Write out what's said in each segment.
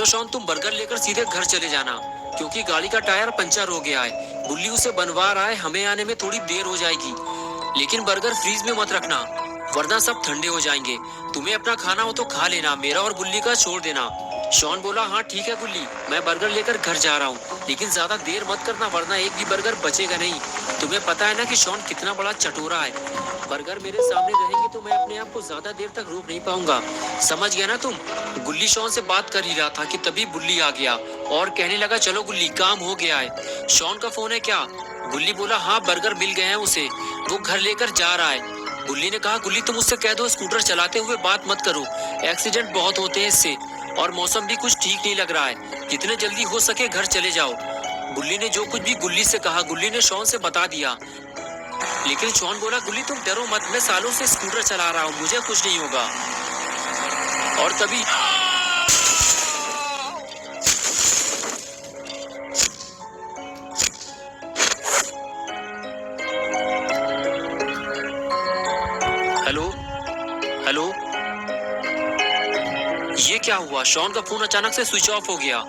Shawn, तुम burger लेकर सीधे घर चले जाना, क्योंकि गाड़ी का टायर पंचर हो गया है। बुल्ली उसे बनवा रहा है, हमें आने में थोड़ी देर हो जाएगी। लेकिन बर्गर फ्रीज में मत रखना, वरना सब ठंडे हो जाएंगे। तुम्हें अपना खाना हो तो खा लेना, मेरा और बुल्ली का छोड़ देना। शॉन बोला, हाँ ठीक है बुल्ली, मैं बर्गर लेकर घर जा रहा हूँ, लेकिन ज्यादा देर मत करना, वरना एक भी बर्गर बचेगा नहीं। तुम्हें पता है ना कि शॉन कितना बड़ा चटोरा है। बर्गर मेरे सामने रहेंगे तो मैं अपने आप को ज्यादा देर तक रोक नहीं पाऊंगा, समझ गया ना तुम। गुल्ली शॉन से बात कर ही रहा था कि तभी बुल्ली आ गया और कहने लगा, चलो गुल्ली, काम हो गया है। शॉन का फोन है क्या? गुल्ली बोला, हाँ बर्गर मिल गए हैं उसे, वो घर लेकर जा रहा है। गुल्ली ने कहा, गुल्ली तुम उससे कह दो स्कूटर चलाते हुए बात मत करो, एक्सीडेंट बहुत होते हैं इससे, और मौसम भी कुछ ठीक नहीं लग रहा है, जितने जल्दी हो सके घर चले जाओ। गुल्ली ने जो कुछ भी गुल्ली से कहा गुल्ली ने शॉन से बता दिया। लेकिन शॉन बोला, गुल्ली तुम डरो मत, मैं सालों से स्कूटर चला रहा हूँ, मुझे कुछ नहीं होगा। और तभी हेलो हेलो, ये क्या हुआ? शॉन का फोन अचानक से स्विच ऑफ हो गया,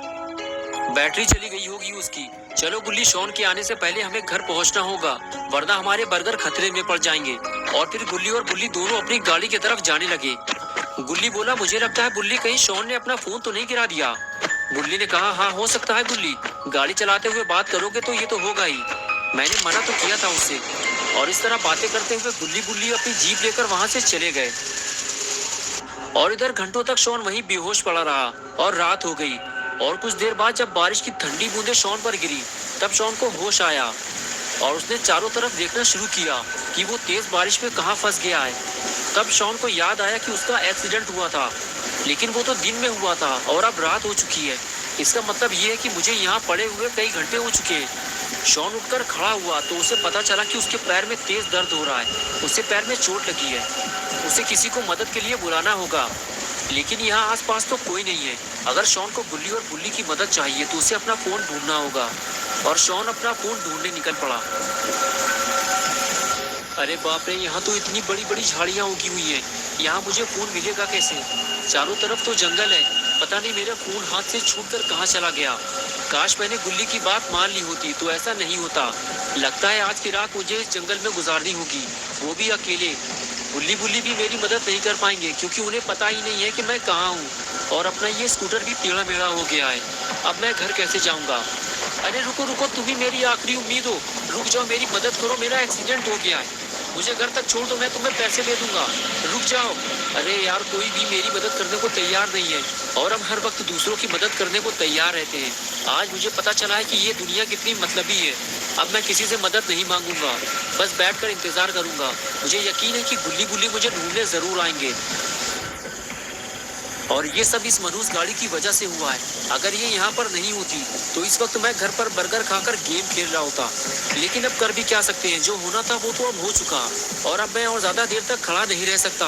बैटरी चली गई होगी उसकी। चलो गुल्ली, शॉन के आने से पहले हमें घर पहुंचना होगा, वरना हमारे बर्गर खतरे में पड़ जाएंगे। और फिर गुल्ली और बुल्ली दोनों अपनी गाड़ी की तरफ जाने लगे। गुल्ली बोला, मुझे लगता है बुल्ली कहीं शॉन ने अपना फोन तो नहीं गिरा दिया। बुल्ली ने कहा, हाँ हो सकता है गुल्ली, गाड़ी चलाते हुए बात करोगे तो ये तो होगा ही, मैंने मना तो किया था उससे। और इस तरह बातें करते हुए गुल्ली बुल्ली अपनी जीप लेकर वहां से चले गए। और इधर घंटों तक शॉन वहीं बेहोश पड़ा रहा और रात हो गई। और कुछ देर बाद जब बारिश की ठंडी बूंदें शॉन पर गिरी, तब शॉन को होश आया और उसने चारों तरफ देखना शुरू किया कि वो तेज बारिश में कहाँ फंस गया है। तब शॉन को याद आया कि उसका एक्सीडेंट हुआ था, लेकिन वो तो दिन में हुआ था और अब रात हो चुकी है। इसका मतलब ये है कि मुझे यहाँ पड़े हुए कई घंटे हो चुके हैं। शॉन उठकर खड़ा हुआ तो उसे पता चला कि उसके पैर में तेज दर्द हो रहा है, उसे पैर में चोट लगी है, उसे किसी को मदद के लिए बुलाना होगा। लेकिन यहाँ आसपास तो कोई नहीं है। अगर शॉन को गुल्ली और बुल्ली की मदद चाहिए तो उसे अपना फोन ढूंढना होगा। और शॉन अपना फोन ढूंढने निकल पड़ा। अरे बाप रे, यहाँ तो इतनी बड़ी बड़ी झाड़ियाँ उगी हुई हैं, यहाँ मुझे फोन मिलेगा कैसे? चारों तरफ तो जंगल है, पता नहीं मेरा फोन हाथ से छूटकर कहाँ चला गया। काश मैंने गुल्ली की बात मान ली होती तो ऐसा नहीं होता। लगता है आज की रात मुझे इस जंगल में गुजारनी होगी, वो भी अकेले। गुल्ली बुल्ली भी मेरी मदद नहीं कर पाएंगे, क्योंकि उन्हें पता ही नहीं है कि मैं कहाँ हूँ। और अपना ये स्कूटर भी टेढ़ा मेढ़ा हो गया है, अब मैं घर कैसे जाऊँगा? अरे रुको रुको, तुम ही मेरी आखिरी उम्मीद हो, रुक जाओ, मेरी मदद करो, मेरा एक्सीडेंट हो गया है, मुझे घर तक छोड़ दो, मैं तुम्हें पैसे दे दूंगा, रुक जाओ। अरे यार, कोई भी मेरी मदद करने को तैयार नहीं है, और हम हर वक्त दूसरों की मदद करने को तैयार रहते हैं। आज मुझे पता चला है कि ये दुनिया कितनी मतलबी है। अब मैं किसी से मदद नहीं मांगूंगा, बस बैठकर इंतजार करूंगा। मुझे यकीन है कि गुल्ली बुल्ली मुझे ढूंढने जरूर आएंगे। और ये सब इस मनुष्य गाड़ी की वजह से हुआ है। अगर ये यहाँ पर नहीं होती तो इस वक्त मैं घर पर बर्गर खाकर गेम खेल रहा होता। लेकिन अब कर भी क्या सकते हैं, जो होना था वो तो अब हो चुका, और अब मैं और ज्यादा देर तक खड़ा नहीं रह सकता।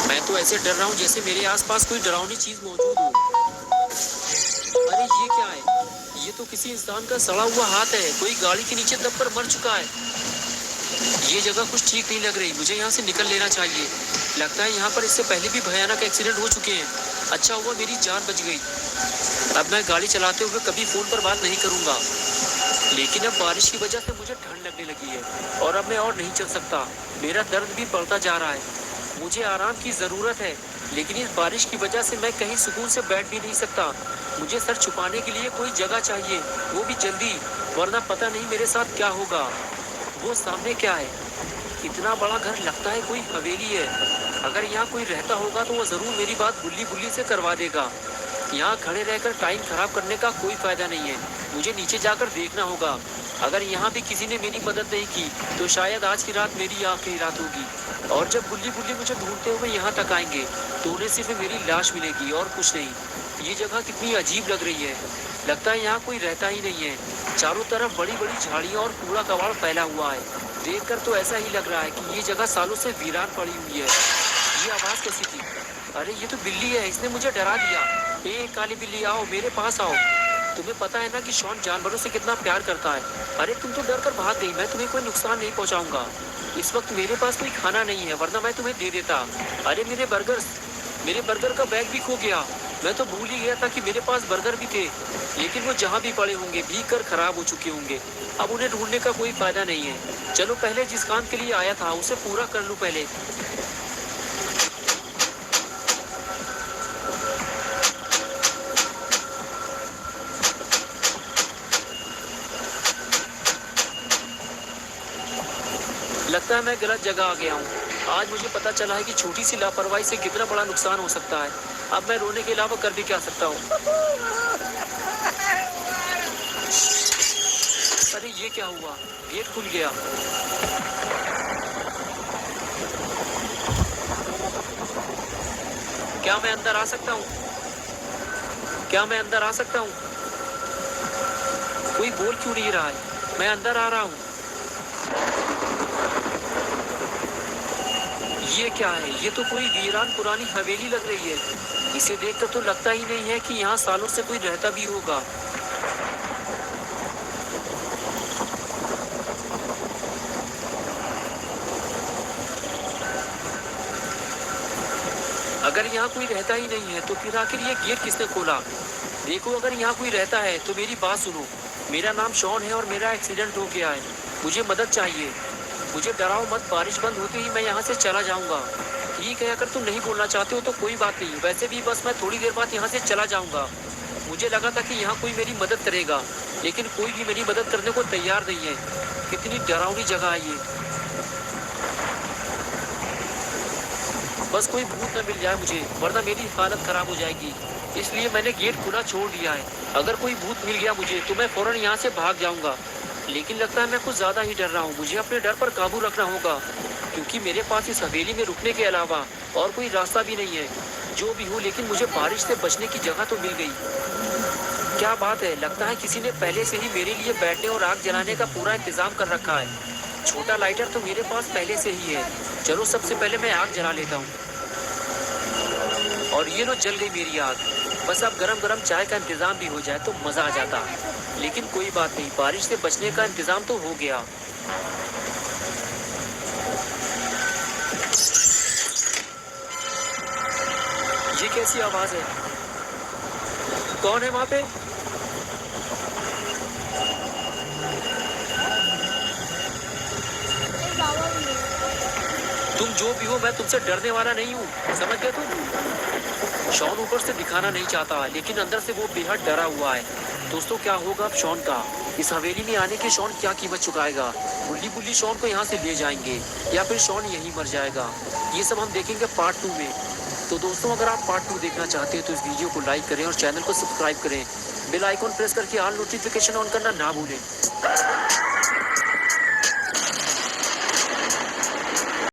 मैं तो ऐसे डर रहा हूँ जैसे मेरे आसपास कोई डरावनी चीज मौजूद हो। अरे ये क्या है? ये तो किसी इंसान का सड़ा हुआ हाथ है, कोई गाड़ी के नीचे दबकर मर चुका है। ये जगह कुछ ठीक नहीं लग रही, मुझे यहाँ से निकल लेना चाहिए। लगता है यहाँ पर इससे पहले भी भयानक एक्सीडेंट हो चुके हैं। अच्छा हुआ मेरी जान बच गई। अब मैं गाड़ी चलाते हुए कभी फोन पर बात नहीं करूँगा। लेकिन अब बारिश की वजह से मुझे ठंड लगने लगी है, और अब मैं और नहीं चल सकता। मेरा दर्द भी बढ़ता जा रहा है, मुझे आराम की ज़रूरत है। लेकिन इस बारिश की वजह से मैं कहीं सुकून से बैठ भी नहीं सकता। मुझे सर छुपाने के लिए कोई जगह चाहिए, वो भी जल्दी, वरना पता नहीं मेरे साथ क्या होगा। वो सामने क्या है? इतना बड़ा घर, लगता है कोई हवेली है। अगर यहाँ कोई रहता होगा तो वो जरूर मेरी बात गुल्ली बुल्ली से करवा देगा। यहाँ खड़े रहकर टाइम खराब करने का कोई फायदा नहीं है, मुझे नीचे जाकर देखना होगा। अगर यहाँ भी किसी ने मेरी मदद नहीं की तो शायद आज की रात मेरी आखिरी रात होगी। और जब गुल्ली बुल्ली मुझे ढूंढते हुए यहाँ तक आएंगे तो उन्हें सिर्फ मेरी लाश मिलेगी और कुछ नहीं। ये जगह कितनी अजीब लग रही है, लगता है यहाँ कोई रहता ही नहीं है। चारों तरफ बड़ी बड़ी झाड़ियाँ और कूड़ा कबाड़ फैला हुआ है। देखकर तो ऐसा ही लग रहा है कि ये जगह सालों से वीरान पड़ी हुई है। ये आवाज़ कैसी थी? अरे ये तो बिल्ली है, इसने मुझे डरा दिया। ए काली बिल्ली, आओ मेरे पास आओ। तुम्हें पता है ना कि शॉन जानवरों से कितना प्यार करता है। अरे तुम तो डर कर भाग गई, मैं तुम्हें कोई नुकसान नहीं पहुंचाऊंगा। इस वक्त मेरे पास कोई खाना नहीं है, वरना मैं तुम्हें दे देता। अरे मेरे बर्गर्स, मेरे बर्गर का बैग भी खो गया। मैं तो भूल ही गया था कि मेरे पास बर्गर भी थे, लेकिन वो जहाँ भी पड़े होंगे भीग कर खराब हो चुके होंगे। अब उन्हें ढूंढने का कोई फायदा नहीं है। चलो पहले जिस काम के लिए आया था उसे पूरा कर लूँ पहले। लगता है मैं गलत जगह आ गया हूँ। आज मुझे पता चला है कि छोटी सी लापरवाही से कितना बड़ा नुकसान हो सकता है। अब मैं रोने के अलावा कर भी क्या सकता हूँ। अरे ये क्या हुआ, गेट खुल गया। क्या मैं अंदर आ सकता हूँ? क्या मैं अंदर आ सकता हूँ? कोई बोल क्यों नहीं रहा है? मैं अंदर आ रहा हूँ। ये क्या है? ये तो पूरी वीरान पुरानी हवेली लग रही है। इसे देखकर तो लगता ही नहीं है कि यहाँ सालों से कोई रहता भी होगा। अगर यहाँ कोई रहता ही नहीं है तो फिर आखिर ये गेट किसने खोला? देखो, अगर यहाँ कोई रहता है तो मेरी बात सुनो। मेरा नाम शॉन है और मेरा एक्सीडेंट हो गया है। मुझे मदद चाहिए। मुझे डराओ मत, बारिश बंद होते ही मैं यहाँ से चला जाऊँगा। ठीक है, अगर तुम नहीं बोलना चाहते हो तो कोई बात नहीं। वैसे भी बस मैं थोड़ी देर बाद यहाँ से चला जाऊँगा। मुझे लगा था कि यहाँ कोई मेरी मदद करेगा, लेकिन कोई भी मेरी मदद करने को तैयार नहीं है। कितनी डरावनी जगह है ये। बस कोई भूत न मिल जाए मुझे, वरना मेरी हालत खराब हो जाएगी। इसलिए मैंने गेट खुला छोड़ दिया है। अगर कोई भूत मिल गया मुझे तो मैं फौरन यहाँ से भाग जाऊँगा। लेकिन लगता है मैं कुछ ज़्यादा ही डर रहा हूँ। मुझे अपने डर पर काबू रखना होगा, क्योंकि मेरे पास इस हवेली में रुकने के अलावा और कोई रास्ता भी नहीं है। जो भी हो, लेकिन मुझे बारिश से बचने की जगह तो मिल गई। क्या बात है, लगता है किसी ने पहले से ही मेरे लिए बैठने और आग जलाने का पूरा इंतजाम कर रखा है। छोटा लाइटर तो मेरे पास पहले से ही है। चलो सबसे पहले मैं आग जला लेता हूँ। और ये लो, जल गई मेरी आग। बस अब गरम गरम चाय का इंतजाम भी हो जाए तो मज़ा आ जाता। लेकिन कोई बात नहीं, बारिश से बचने का इंतजाम तो हो गया। ये कैसी आवाज़ है? कौन है वहाँ पे? तुम जो भी हो, मैं तुमसे डरने वाला नहीं हूँ, समझ गए तुम? शॉन ऊपर से दिखाना नहीं चाहता, लेकिन अंदर से वो बेहद डरा हुआ है। दोस्तों, क्या होगा अब शॉन का? इस हवेली में आने के शॉन क्या कीमत चुकाएगा? बुल्ली बुल्ली शॉन को यहाँ से ले जाएंगे या फिर शॉन यहीं मर जाएगा? ये सब हम देखेंगे पार्ट 2 में। तो दोस्तों, अगर आप पार्ट 2 देखना चाहते हैं तो इस वीडियो को लाइक करें और चैनल को सब्सक्राइब करें। बेल आइकॉन प्रेस करके ऑल नोटिफिकेशन ऑन करना ना भूलें।